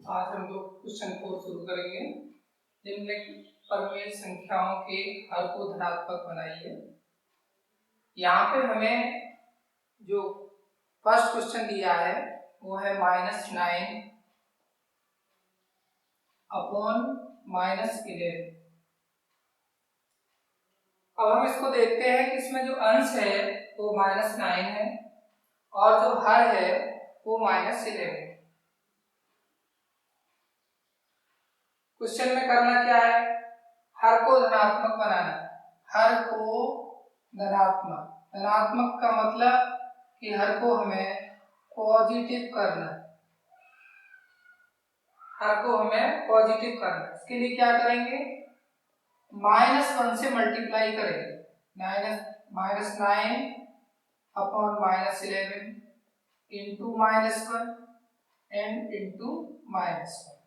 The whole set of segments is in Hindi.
आज हम लोग क्वेश्चन 4 शुरू करेंगे। निम्नलिखित परमेय संख्याओं के हर को धनात्मक बनाइए। यहाँ पे हमें जो फर्स्ट क्वेश्चन दिया है वो है -9 अपॉन -11। अब हम इसको देखते हैं कि इसमें जो अंश है वो -9 है और जो हर है वो -11 है। क्वेश्चन में करना क्या है, हर को धनात्मक बनाना। हर को धनात्मक, धनात्मक का मतलब कि हर को हमें पॉजिटिव करना, हर को हमें पॉजिटिव करना। इसके लिए क्या करेंगे, -1 से मल्टीप्लाई करेंगे। -9 अपॉन -11 इंटू -1 एंड इंटू -1।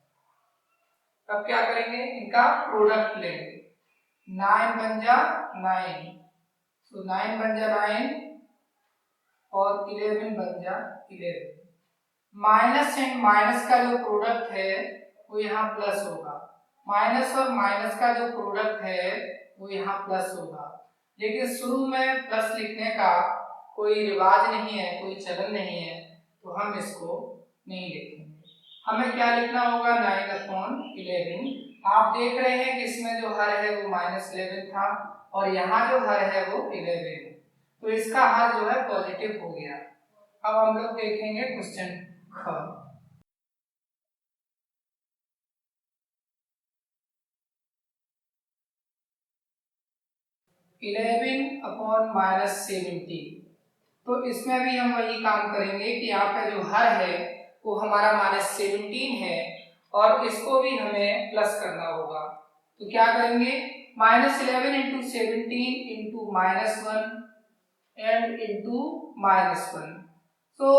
अब क्या करेंगे, इनका प्रोडक्ट लेंगे। 9 बन जा 9, तो 9 बन जा 9 और 11 बन जा 11। माइनस एंड माइनस का जो प्रोडक्ट है वो यहाँ प्लस होगा, माइनस और माइनस का जो प्रोडक्ट है वो यहाँ प्लस होगा। लेकिन शुरू में प्लस लिखने का कोई रिवाज नहीं है, कोई चलन नहीं है, तो हम इसको नहीं लिखेंगे। हमें क्या लिखना होगा, 9/11। आप देख रहे हैं कि इसमें जो हर है वो -11 था और यहाँ जो हर है वो 11 है, तो इसका हर जो है पॉजिटिव हो गया। अब हम लोग देखेंगे क्वेश्चन ख। 11 अपॉन -17, तो इसमें भी हम वही काम करेंगे कि यहाँ पे जो हर है वो हमारा -17 है और इसको भी हमें प्लस करना होगा। तो क्या करेंगे, -11 इंटू 17 इंटू -1 एंड इंटू -1। तो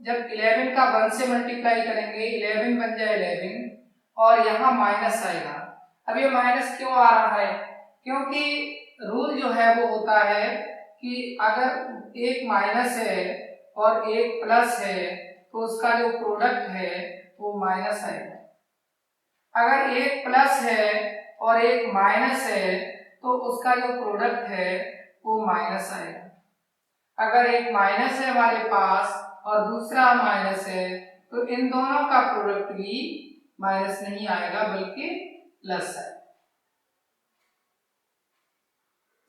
जब 11 का 1 से मल्टीप्लाई करेंगे 11 बन जाए 11 और यहाँ माइनस आएगा। अब ये माइनस क्यों आ रहा है, क्योंकि रूल जो है वो होता है कि अगर एक माइनस है और एक प्लस है तो उसका जो प्रोडक्ट है वो माइनस आएगा। अगर एक प्लस है और एक माइनस है तो उसका जो प्रोडक्ट है वो माइनस आएगा। अगर एक माइनस है हमारे पास और दूसरा माइनस है तो इन दोनों का प्रोडक्ट भी माइनस नहीं आएगा बल्कि प्लस आएगा।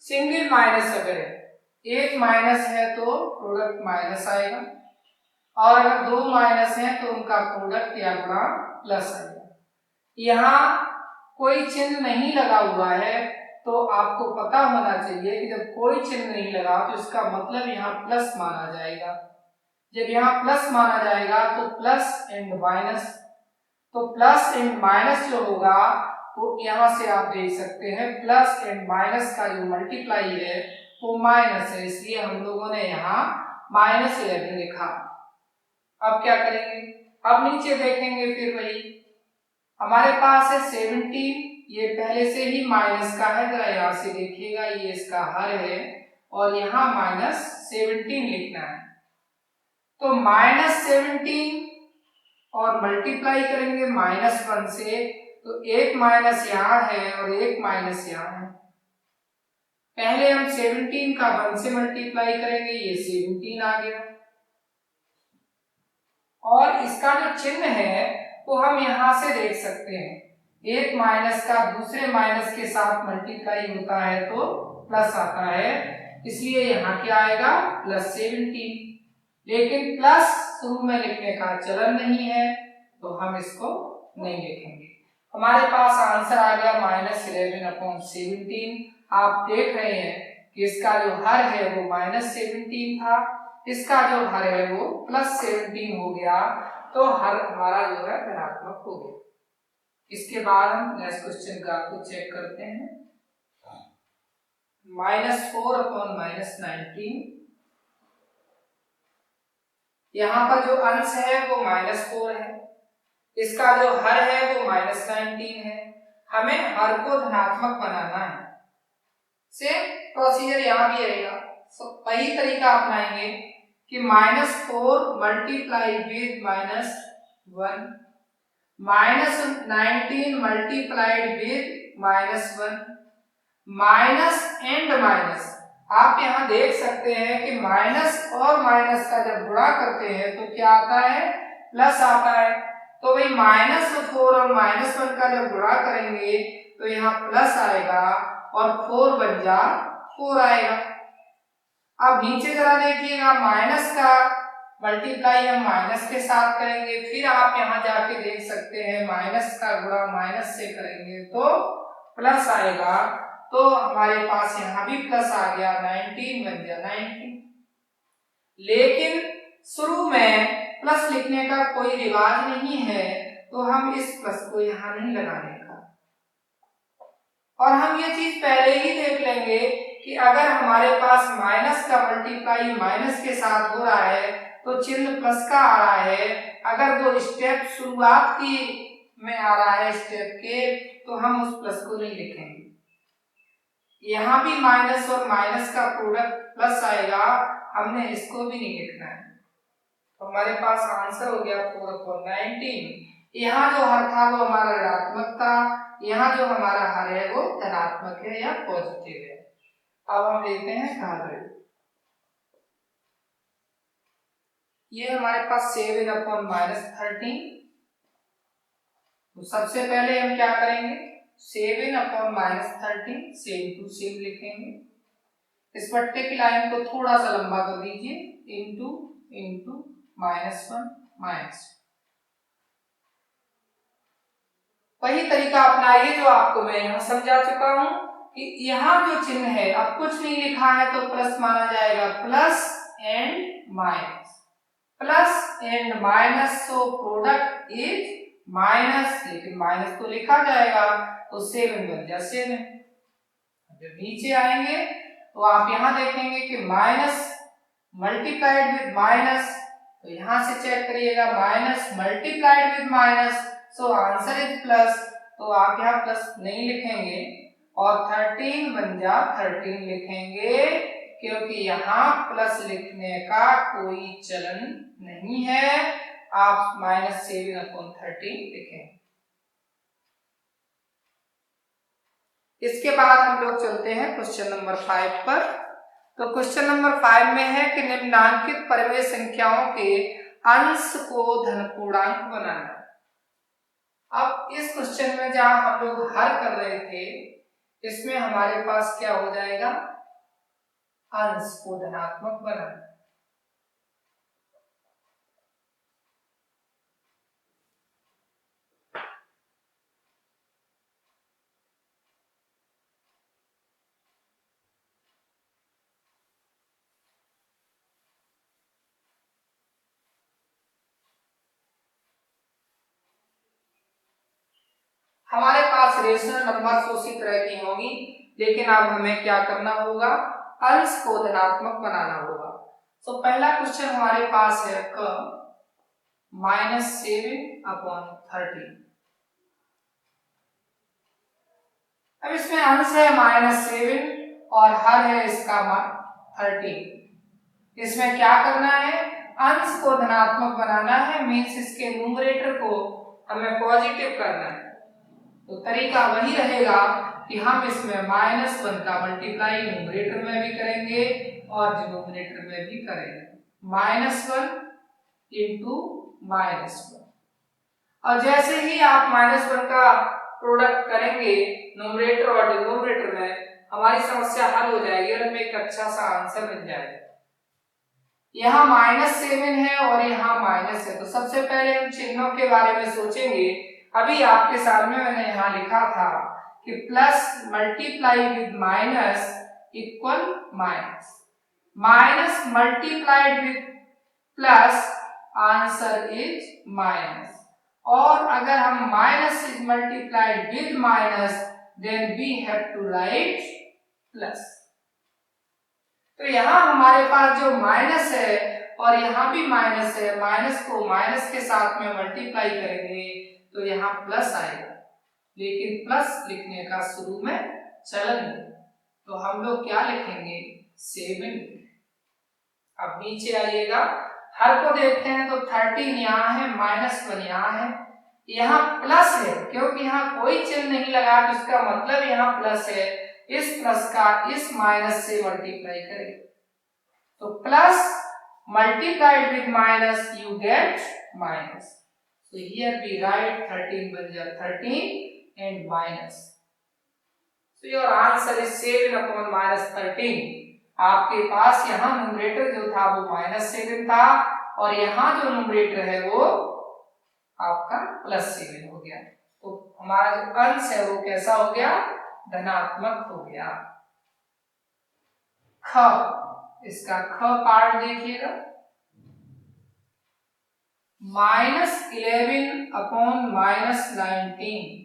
सिंगल माइनस अगर है, एक माइनस है तो प्रोडक्ट माइनस आएगा और अगर दो माइनस है तो उनका प्रोडक्ट या गुणा प्लस आएगा। यहाँ कोई चिन्ह नहीं लगा हुआ है तो आपको पता होना चाहिए कि जब कोई चिन्ह नहीं लगा तो इसका मतलब यहाँ प्लस माना जाएगा। जब यहाँ प्लस माना जाएगा तो प्लस एंड माइनस, तो प्लस एंड माइनस जो होगा तो यहाँ से आप देख सकते हैं प्लस एंड माइनस का जो मल्टीप्लाई है वो माइनस है, इसलिए हम लोगों ने यहाँ -11 लिखा। अब क्या करेंगे, अब नीचे देखेंगे फिर वही हमारे पास है 17, ये पहले से ही माइनस का है, जरा यहाँ से देखिएगा ये इसका हर है और यहाँ -17 लिखना है। तो -17 और मल्टीप्लाई करेंगे -1 से, तो एक माइनस यहाँ है और एक माइनस यहाँ है। पहले हम 17 का 1 से मल्टीप्लाई करेंगे, ये 17 आ गया और इसका जो चिन्ह है वो हम यहाँ से देख सकते हैं, एक माइनस का दूसरे माइनस के साथ मल्टीप्लाई होता है तो प्लस आता है, इसलिए यहाँ क्या आएगा +17। लेकिन प्लस शुरू में लिखने का चलन नहीं है तो हम इसको नहीं लिखेंगे। हमारे पास आंसर आ गया -11/17। आप देख रहे हैं कि इसका जो हर है वो -17 था, इसका जो हर है वो +17 हो गया, तो हर हमारा जो है धनात्मक हो गया। इसके बाद हम नेक्स्ट क्वेश्चन का को चेक करते हैं। -4/-19, यहाँ पर जो अंश है वो -4 है, इसका जो हर है वो -19 है। हमें हर को धनात्मक बनाना है। सेम प्रोसीजर यहाँ भी रहेगा, वही तरीका अपनाएंगे कि -4 multiply with -1 -19 multiplied with -1, minus and minus. आप यहाँ देख सकते हैं कि माइनस और माइनस का जब गुणा करते हैं तो क्या आता है, प्लस आता है। तो भाई -4 और -1 का जब गुणा करेंगे तो यहाँ प्लस आएगा और 4 बन जा 4 आएगा। अब नीचे जरा देखिएगा, माइनस का मल्टीप्लाई हम माइनस के साथ करेंगे, फिर आप यहाँ जाके देख सकते हैं माइनस का गुणा माइनस से करेंगे तो प्लस आएगा। तो हमारे पास यहाँ भी प्लस आ गया, 19 बन गया 19। लेकिन शुरू में प्लस लिखने का कोई रिवाज नहीं है, तो हम इस प्लस को यहाँ नहीं लगाने का। और हम ये चीज पहले ही देख लेंगे कि अगर हमारे पास माइनस का मल्टीप्लाई माइनस के साथ हो रहा है तो चिन्ह प्लस का आ रहा है। अगर वो स्टेप शुरुआत की में आ रहा है स्टेप के, तो हम उस प्लस को नहीं लिखेंगे। यहाँ भी माइनस और माइनस का प्रोडक्ट प्लस आएगा, हमने इसको भी नहीं लिखना है। तो हमारे पास आंसर हो गया 4/19। यहाँ जो हर था वो हमारा ऋणात्मक था, यहाँ जो हमारा हर है वो धनात्मक है या पॉजिटिव है। अब हम देखते हैं घाघरे। ये हमारे पास 7/-13। तो सबसे पहले हम क्या करेंगे, 7/-13 सेम टू सेम लिखेंगे। इस पट्टे की लाइन को थोड़ा सा लंबा कर दीजिए, इंटू इंटू -1 माइनस। वही तरीका अपनाइए जो आपको मैं यहाँ समझा चुका हूं कि यहाँ जो चिन्ह है, अब कुछ नहीं लिखा है तो प्लस माना जाएगा, plus and minus, plus and minus. So product is minus, लेकिन माइनस तो लिखा जाएगा तो 7 बन जाए 7। जब नीचे आएंगे तो आप यहाँ देखेंगे कि माइनस मल्टीप्लाइड विद माइनस, तो यहाँ से चेक करिएगा minus multiplied with minus, so answer is plus. तो आप यहाँ प्लस नहीं लिखेंगे और 13 बन जा 13 लिखेंगे, क्योंकि यहाँ प्लस लिखने का कोई चलन नहीं है। आप -7/13 लिखें। इसके बाद हम लोग चलते हैं क्वेश्चन नंबर 5 पर। तो क्वेश्चन नंबर 5 में है कि निम्नांकित परिमेय संख्याओं के अंश को धन पूर्णांक बनाना। अब इस क्वेश्चन में जहां हम लोग हर कर रहे थे, इसमें हमारे पास क्या हो जाएगा, अंश को धनात्मक बनाना। हमारे पास रेशनल नंबर उसी तरह की होंगी, लेकिन अब हमें क्या करना होगा, अंश को धनात्मक बनाना होगा। तो पहला क्वेश्चन हमारे पास है क -7/13। अब इसमें अंश है -7 और हर है इसका 13। इसमें क्या करना है, अंश को धनात्मक बनाना है, मीन्स इसके न्यूमरेटर को हमें पॉजिटिव करना है। तो तरीका वही रहेगा कि हम इसमें -1 का मल्टीप्लाई न्यूमरेटर में भी करेंगे और डिनोमिनेटर में भी करेंगे, -1 इंटू -1। और जैसे ही आप -1 का प्रोडक्ट करेंगे न्यूमरेटर और डिनोमिनेटर में, हमारी समस्या हल हो जाएगी और हमें एक अच्छा सा आंसर मिल जाएगा। यहाँ -7 है और यहाँ माइनस है, तो सबसे पहले हम चिन्हों के बारे में सोचेंगे। अभी आपके सामने मैंने यहाँ लिखा था कि plus multiply with minus equal minus, minus multiplied with plus, answer is minus. और अगर हम minus is multiplied with minus, then we have to write plus. तो यहाँ हमारे पास जो माइनस है और यहाँ भी माइनस है, माइनस को माइनस के साथ में मल्टीप्लाई करेंगे तो यहाँ प्लस आएगा, लेकिन प्लस लिखने का शुरू में चलन है, तो हम लोग क्या लिखेंगे, 7। अब नीचे आइएगा, हर को देखते हैं तो 13 यहाँ है, -1 यहाँ है, यहाँ प्लस है, क्योंकि यहाँ कोई चिन्ह नहीं लगा तो इसका मतलब यहाँ प्लस है। इस प्लस का इस माइनस से मल्टीप्लाई करें तो plus multiplied with minus you get minus. So here we write 13 बन जाए 13 and minus. So your answer is 7 upon minus 13. आपके पास यहाँ न्यूमरेटर जो था वो -7 था और यहाँ जो न्यूमरेटर है वो आपका +7 हो गया। तो हमारा जो अंश है वो कैसा हो गया? धनात्मक हो गया। ख, इसका ख पार्ट देखिएगा, -11 अपॉन -19।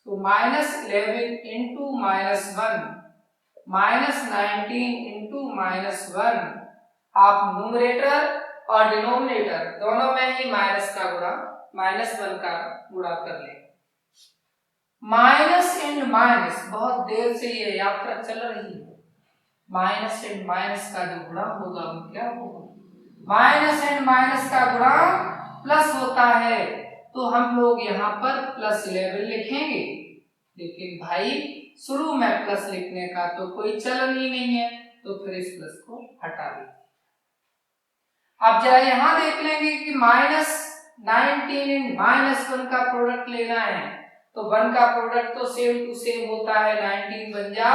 तो -11 इंटू -1 -19 इंटू -1। आप न्यूमरेटर और डिनोमिनेटर दोनों में ही माइनस का गुणा -1 का गुणा कर लें। माइनस एंड माइनस, बहुत देर से ये यात्रा चल रही है। माइनस एंड माइनस का जो गुणा होगा वो क्या होगा? माइनस एंड माइनस का गुणा प्लस होता है, तो हम लोग यहाँ पर +11 लिखेंगे। लेकिन भाई शुरू में प्लस लिखने का तो कोई चलन ही नहीं है, तो फिर इस प्लस को हटा देंगे। अब जरा यहाँ देख लेंगे कि -19 एंड -1 का प्रोडक्ट लेना है, तो 1 का प्रोडक्ट तो सेम टू सेम होता है, 19 बन जा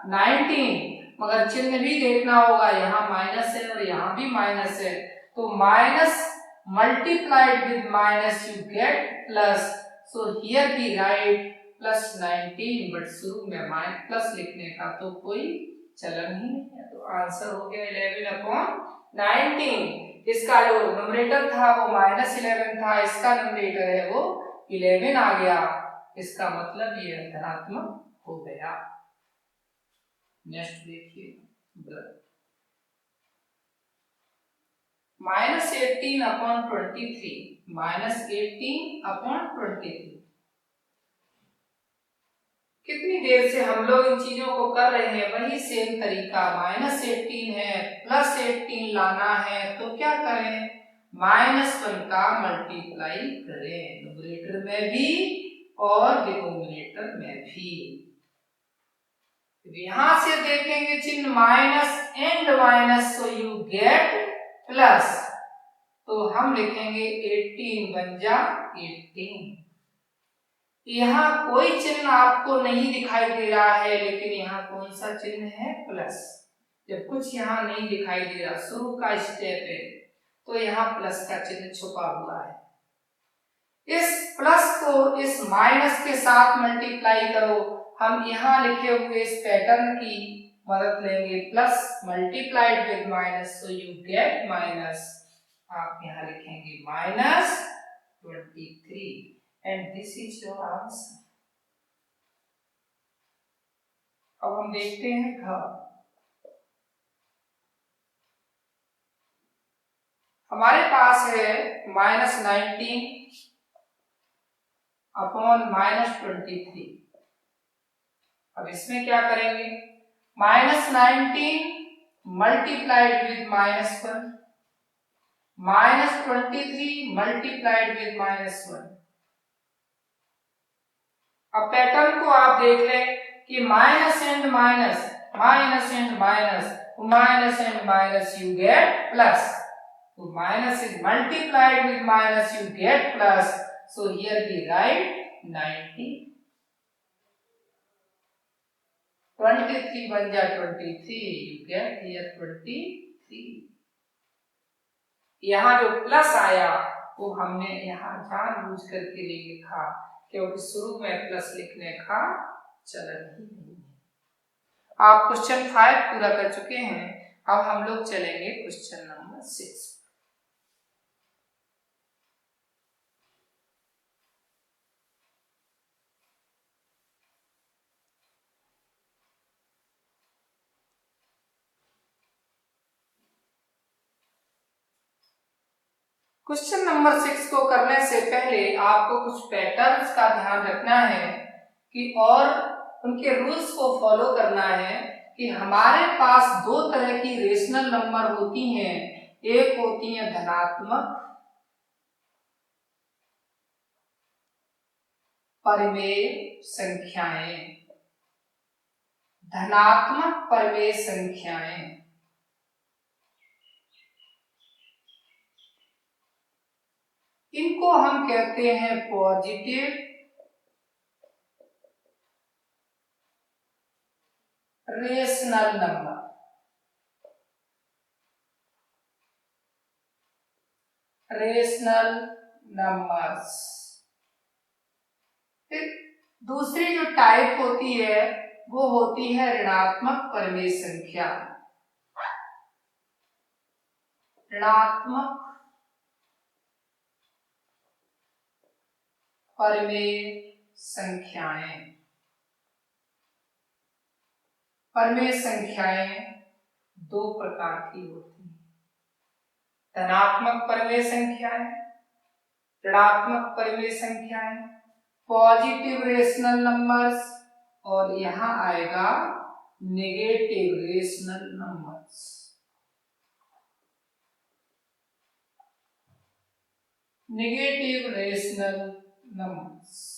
19, मगर चिन्ह भी देखना होगा, यहाँ माइनस है और यहाँ भी माइनस है, तो minus multiplied with minus you get plus. So here we write +19, but शुरू में प्लस लिखने का तो कोई चलन ही नहीं है, तो आंसर हो गया 11 अपॉन 19। इसका जो न्यूमरेटर था वो -11 था, इसका न्यूमरेटर है वो 11 आ गया, इसका मतलब ये धनात्मक हो गया। नेक्स्ट देखिए, -18 अपॉन 23, -18 अपॉन 23। कितनी देर से हम लोग इन चीजों को कर रहे हैं, वही सेम तरीका। -18 है, +18 लाना है, तो क्या करें? -1 का मल्टीप्लाई करें, न्यूमरेटर में भी और डिनोमिनेटर में भी। यहां से देखेंगे चिन्ह minus and minus, so you get plus, तो हम लिखेंगे 18 बन जा 18। यहाँ कोई चिन्ह आपको नहीं दिखाई दे रहा है, लेकिन यहाँ कौन सा चिन्ह है? प्लस। जब कुछ यहाँ नहीं दिखाई दे रहा, शुरू का स्टेप है, तो यहाँ प्लस का चिन्ह छुपा हुआ है। इस प्लस को इस माइनस के साथ मल्टीप्लाई करो। हम यहाँ लिखे हुए इस पैटर्न की मदद लेंगे, plus multiplied with minus, so you get minus. आप यहाँ लिखेंगे -23 and this is your answer। अब हम देखते हैं घ। हमारे पास है -19 अपॉन -23। अब इसमें क्या करेंगे? -19 मल्टीप्लाइड विद -1, -23 मल्टीप्लाइड विद -1। अब पैटर्न को आप देख लें कि minus and minus, minus and minus, minus and minus you get plus, तो minus is multiplied with minus you get plus, so here we write 90। 23 बन जा 23, यू गेट हियर 23। यहाँ जो प्लस आया वो हमने यहाँ जानबूझ करके नहीं लिखा, क्योंकि शुरू में प्लस लिखने का चलन ही नहीं है। आप क्वेश्चन 5 पूरा कर चुके हैं, अब हम लोग चलेंगे क्वेश्चन नंबर 6। क्वेश्चन नंबर 6 को करने से पहले आपको कुछ पैटर्न्स का ध्यान रखना है कि और उनके रूल्स को फॉलो करना है कि हमारे पास दो तरह की रेशनल नंबर होती हैं। एक होती है धनात्मक परिमेय संख्याएं, धनात्मक परिमेय संख्याएं। इनको हम कहते हैं positive rational number. Rational numbers. फिर दूसरी जो टाइप होती है वो होती है ऋणात्मक परिमेय संख्या। ऋणात्मक परिमेय संख्याएं। परिमेय संख्याएं दो प्रकार की होती हैं, धनात्मक परिमेय संख्याएं, ऋणात्मक परिमेय संख्याएं, पॉजिटिव रेशनल नंबर्स, और यहां आएगा negative rational numbers. Negative rational numbers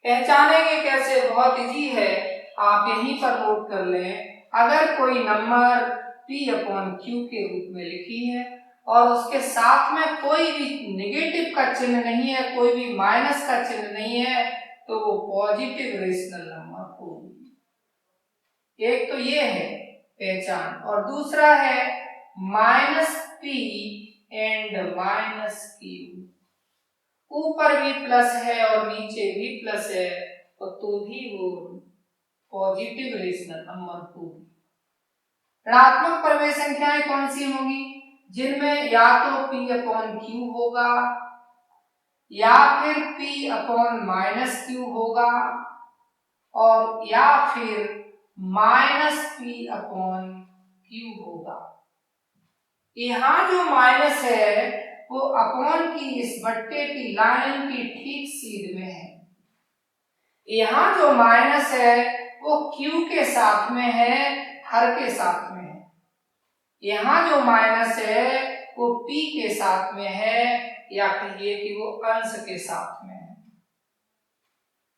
पहचानेंगे कैसे? बहुत इजी है, आप यहीं पर नोट कर लें। अगर कोई नंबर p/q के रूप में लिखी है और उसके साथ में कोई भी नेगेटिव का चिन्ह नहीं है, कोई भी माइनस का चिन्ह नहीं है, तो वो पॉजिटिव रेशनल नंबर होगी। एक तो ये है पहचान, और दूसरा है -p एंड -q। ऊपर भी प्लस है और नीचे भी प्लस है तो भी वो पॉजिटिव रेशनल नंबर होगी। ऋणात्मक परिमेय संख्याएं कौन सी होंगी? जिनमें या तो p/q होगा या फिर p/-q होगा और या फिर -p/q होगा। यहाँ जो माइनस है वो अपॉन की इस बट्टे की लाइन की ठीक सीध में है। यहाँ जो माइनस है वो q के साथ में है, हर के साथ में है। यहाँ जो माइनस है वो p के साथ में है, या कहिए कि वो अंश के साथ में है,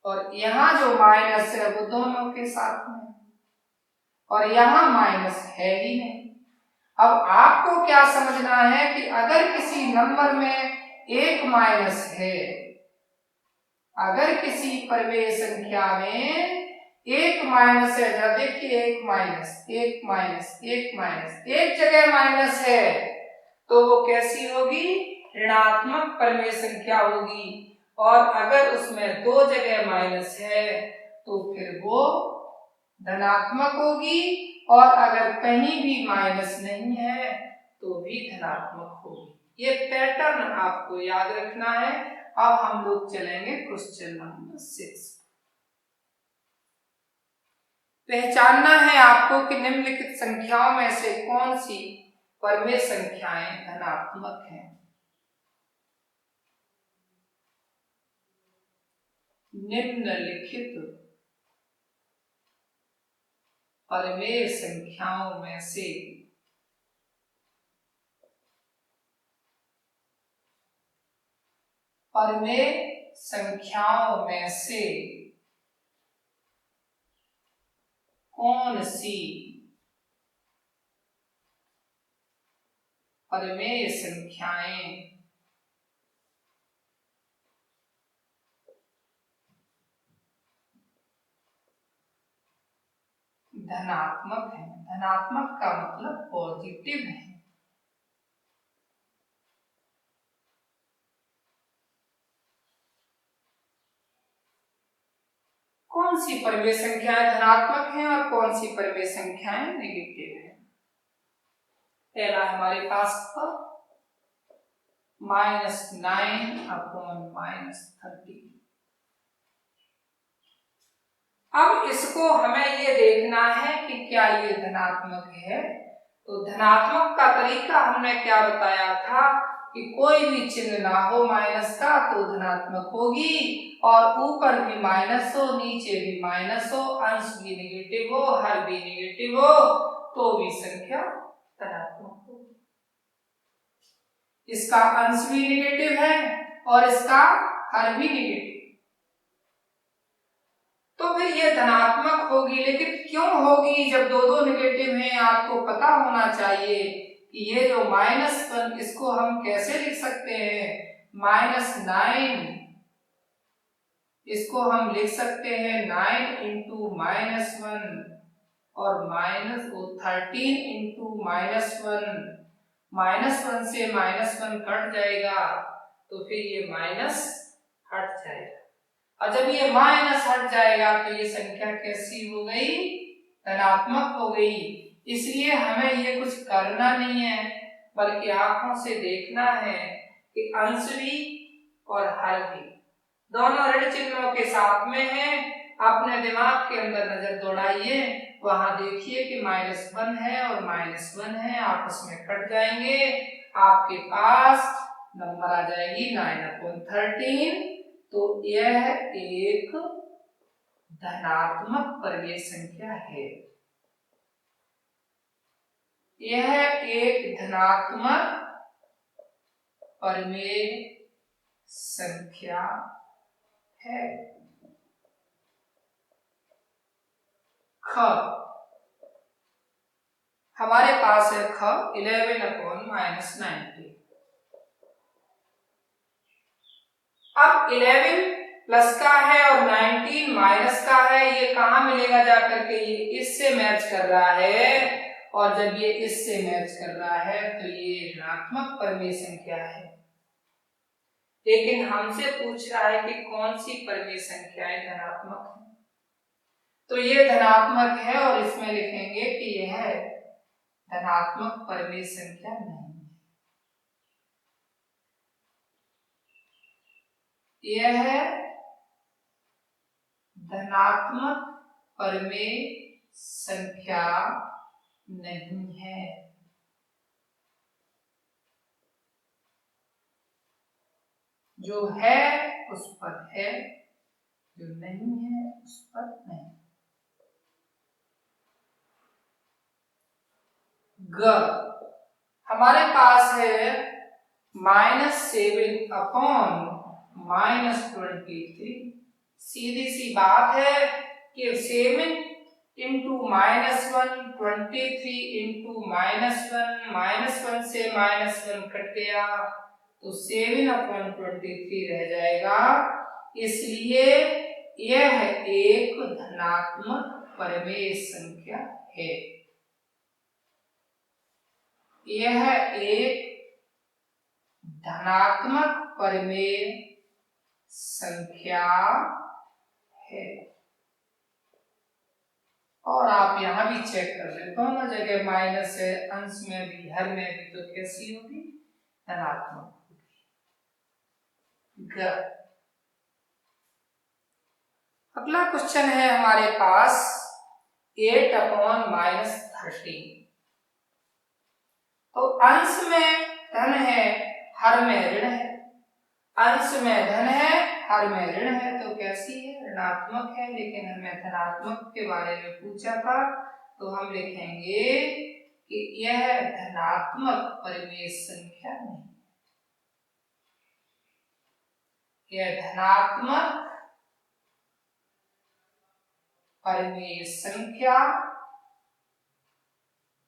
और यहाँ जो माइनस है वो दोनों के साथ में है, और यहाँ माइनस है ही नहीं। अब आपको क्या समझना है कि अगर किसी नंबर में एक माइनस है, अगर किसी परिमेय संख्या में एक माइनस है, जरा देखिए, एक माइनस, एक माइनस, एक माइनस, एक जगह माइनस है, तो वो कैसी होगी? ऋणात्मक परिमेय संख्या होगी। और अगर उसमें दो जगह माइनस है तो फिर वो धनात्मक होगी, और अगर कहीं भी माइनस नहीं है तो भी धनात्मक होगी। ये पैटर्न आपको याद रखना है। अब हम लोग चलेंगे क्वेश्चन नंबर 6। पहचानना है आपको कि निम्नलिखित संख्याओं में से कौन सी परिमेय संख्याएं धनात्मक हैं। निम्नलिखित परिमेय संख्याओं में से परिमेय संख्याओं में से कौन सी परिमेय संख्याएं धनात्मक है? धनात्मक का मतलब पॉजिटिव है। कौन सी परिमेय संख्याएं धनात्मक हैं और कौन सी परिमेय संख्याएं नेगेटिव हैं? पहला हमारे पास -9/-30। अब इसको हमें ये देखना है कि क्या ये धनात्मक है। तो धनात्मक का तरीका हमने क्या बताया था कि कोई भी चिन्ह ना हो माइनस का तो धनात्मक होगी, और ऊपर भी माइनस हो, नीचे भी माइनस हो, अंश भी नेगेटिव हो, हर भी नेगेटिव हो, तो भी संख्या धनात्मक होगी। इसका अंश भी नेगेटिव है और इसका हर भी नेगेटिव। तो फिर ये धनात्मक होगी, लेकिन क्यों होगी जब दो दो नेगेटिव हैं? आपको पता होना चाहिए कि ये जो -1 इसको हम कैसे लिख सकते हैं? -9 इसको हम लिख सकते हैं 9 इंटू -1 और -13 इंटू -1। -1 से -1 कट जाएगा तो फिर ये माइनस हट जाएगा, और जब ये माइनस हट जाएगा तो ये संख्या कैसी हो गई? धनात्मक हो गई। इसलिए हमें ये कुछ करना नहीं है, बल्कि आंखों से देखना है कि अंश भी और हर भी दोनों ऋण चिन्हों के साथ में है। अपने दिमाग के अंदर नजर दौड़ाइए, वहां देखिए कि -1 है और -1 है, आपस में कट जाएंगे, आपके पास नंबर आ जाएगी 9/13। तो यह एक धनात्मक परिमेय संख्या है। यह एक धनात्मक परिमेय संख्या है। ख हमारे पास है ख 11/-90। अब 11 प्लस का है और 19 माइनस का है, ये कहां मिलेगा जाकर के? ये इससे मैच कर रहा है, और जब ये इससे मैच कर रहा है तो ये ऋणात्मक परिमेय संख्या है। लेकिन हमसे पूछ रहा है कि कौन सी परिमेय संख्याएं धनात्मक है, तो ये धनात्मक है और इसमें लिखेंगे कि यह धनात्मक परिमेय संख्या नहीं है। यह धनात्मक परिमेय संख्या नहीं है। जो है उस पर है, जो नहीं है उस पर नहीं। ग हमारे पास है -7/-23। सीधी सी बात है कि 7 इंटू -1, 23 इंटू -1 से -1 कट गया तो 7/23 रह जाएगा। इसलिए यह एक धनात्मक परिमेय संख्या है। यह एक धनात्मक परिमेय संख्या है। और आप यहां भी चेक कर लें, दोनों जगह माइनस है, अंश में भी हर में भी, तो कैसी होगी? धनात्मक होगी। अगला क्वेश्चन है हमारे पास 8/-13। तो अंश में धन है, हर में ऋण है। अंश में धन है, हर में ऋण है, तो कैसी है? ऋणात्मक है। लेकिन हमें धनात्मक के बारे में पूछा था, तो हम लिखेंगे कि यह धनात्मक परिमेय संख्या नहीं। यह धनात्मक परिमेय संख्या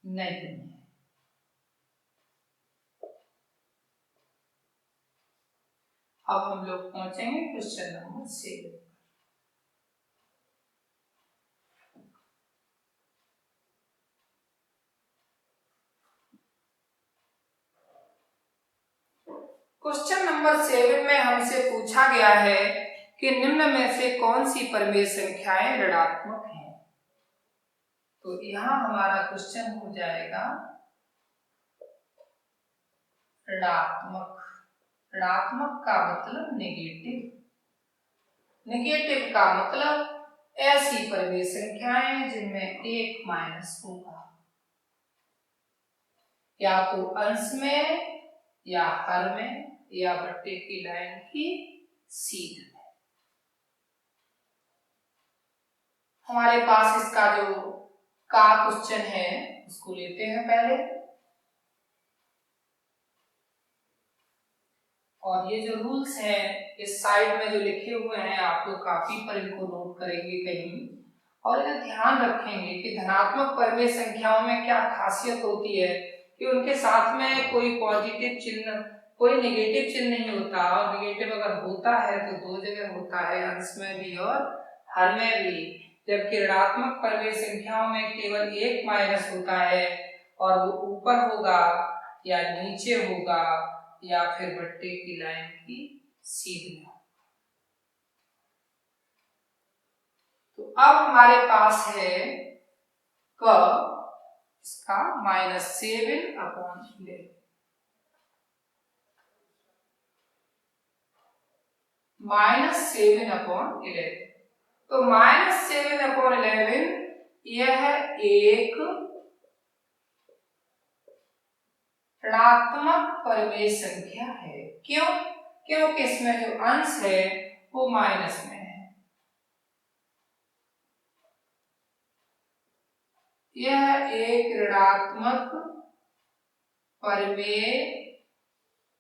नहीं है। अब हम लोग पहुंचेंगे क्वेश्चन नंबर 7। क्वेश्चन नंबर 7 में हमसे पूछा गया है कि निम्न में से कौन सी परिमेय संख्याएं ऋणात्मक हैं। तो यहां हमारा क्वेश्चन हो जाएगा ऋणात्मक। ऋणात्मक का मतलब नेगेटिव। नेगेटिव का मतलब ऐसी परिमेय संख्याएं जिनमें एक माइनस होगा, या तो अंश में, या हर में, या बट्टे की लाइन की सीध में। हमारे पास इसका जो का क्वेश्चन है उसको लेते हैं पहले। और ये जो रूल्स हैं इस साइड में जो लिखे हुए हैं आप लोग काफी पर इनको नोट करेंगे कहीं, और इन्हें ध्यान रखेंगे कि धनात्मक परिमेय संख्याओं में क्या खासियत होती है कि उनके साथ में कोई पॉजिटिव चिन्ह, कोई नेगेटिव चिन्ह नहीं होता, और नेगेटिव अगर होता है तो दो जगह होता है, अंश में भी और हर में भी। जबकि ऋणात्मक परिमेय संख्याओं में केवल एक माइनस होता है, और वो ऊपर होगा या नीचे होगा या फिर बट्टे की लाइन की सीधे। तो अब हमारे पास है क इसका -7/11, -7/11। तो -7/11 यह एक ऋणात्मक परिमेय संख्या है। क्यों? क्योंकि इसमें जो अंश है वो माइनस में है। यह एक ऋणात्मक परिमेय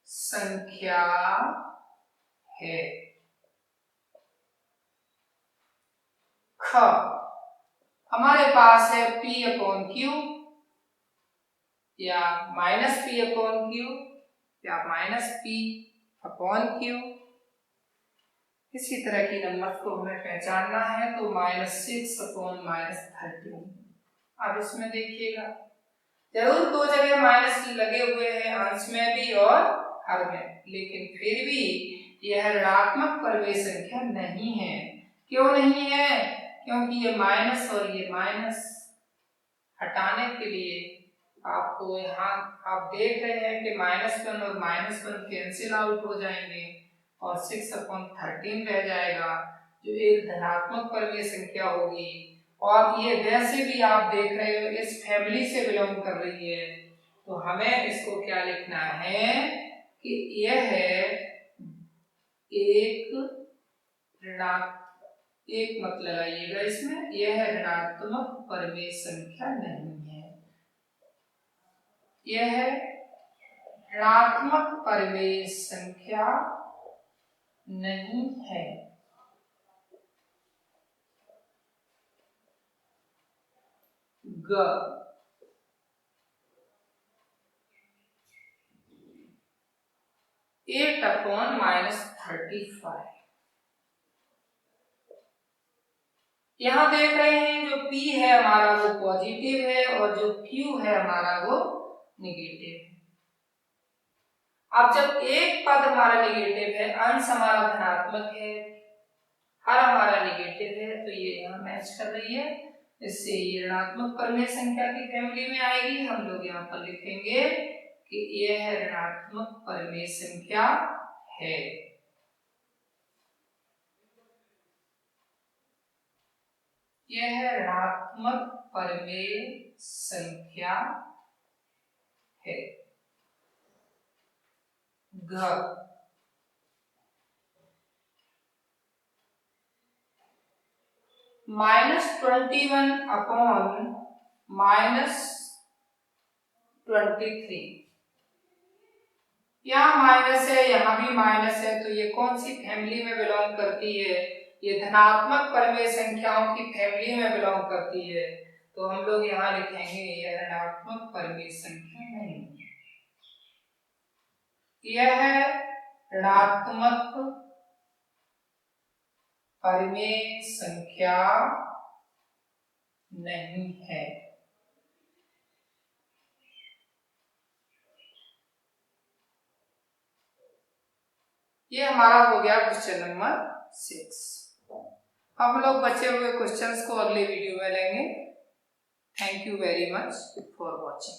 संख्या है। ख हमारे पास है P/Q या -P/Q या -P/Q। इसी तरह की नंबर को हमें पहचानना है, तो -6/-13। अब इसमें देखिएगा जरूर दो जगह माइनस लगे हुए हैं, अंश में भी और हर में, लेकिन फिर भी यह ऋणात्मक परिमेय संख्या नहीं है। क्यों नहीं है? क्योंकि ये माइनस और ये माइनस हटाने के लिए आपको यहाँ आप देख रहे हैं कि -1 और -1 कैंसिल आउट हो जाएंगे और 6/13 रह जाएगा, जो एक धनात्मक परिमेय संख्या होगी। और ये वैसे भी आप देख रहे हो इस फैमिली से बिलोंग कर रही है, तो हमें इसको क्या लिखना है कि यह है एक एक मत लगाइएगा इसमें, यह ऋणात्मक परिमेय संख्या नहीं है। यह ऋणात्मक परिमेय संख्या नहीं है। ग 8/-35। यहां देख रहे हैं जो P है हमारा वो पॉजिटिव है और जो Q है हमारा वो नेगेटिव है। अब जब एक पद हमारा नेगेटिव है, अंश हमारा धनात्मक है, हर हमारा नेगेटिव है, तो ये यहाँ मैच कर रही है, इससे ये ऋणात्मक परिमेय संख्या की फैमिली में आएगी। हम लोग यहाँ पर लिखेंगे कि यह ऋणात्मक परिमेय संख्या है। यह ऋणात्मक परिमेय संख्या है। घ -21/-23। यहाँ माइनस है, यहाँ भी माइनस है, तो ये कौन सी फैमिली में बिलोंग करती है? ये धनात्मक परिमेय संख्याओं की फैमिली में बिलोंग करती है। तो हम लोग यहाँ लिखेंगे यह ऋणात्मक परिमेय संख्या नहीं है। यह ऋणात्मक परिमेय संख्या नहीं है। ये हमारा हो गया क्वेश्चन नंबर 6। हम लोग बचे हुए क्वेश्चंस को अगले वीडियो में लेंगे। Thank you very much for watching.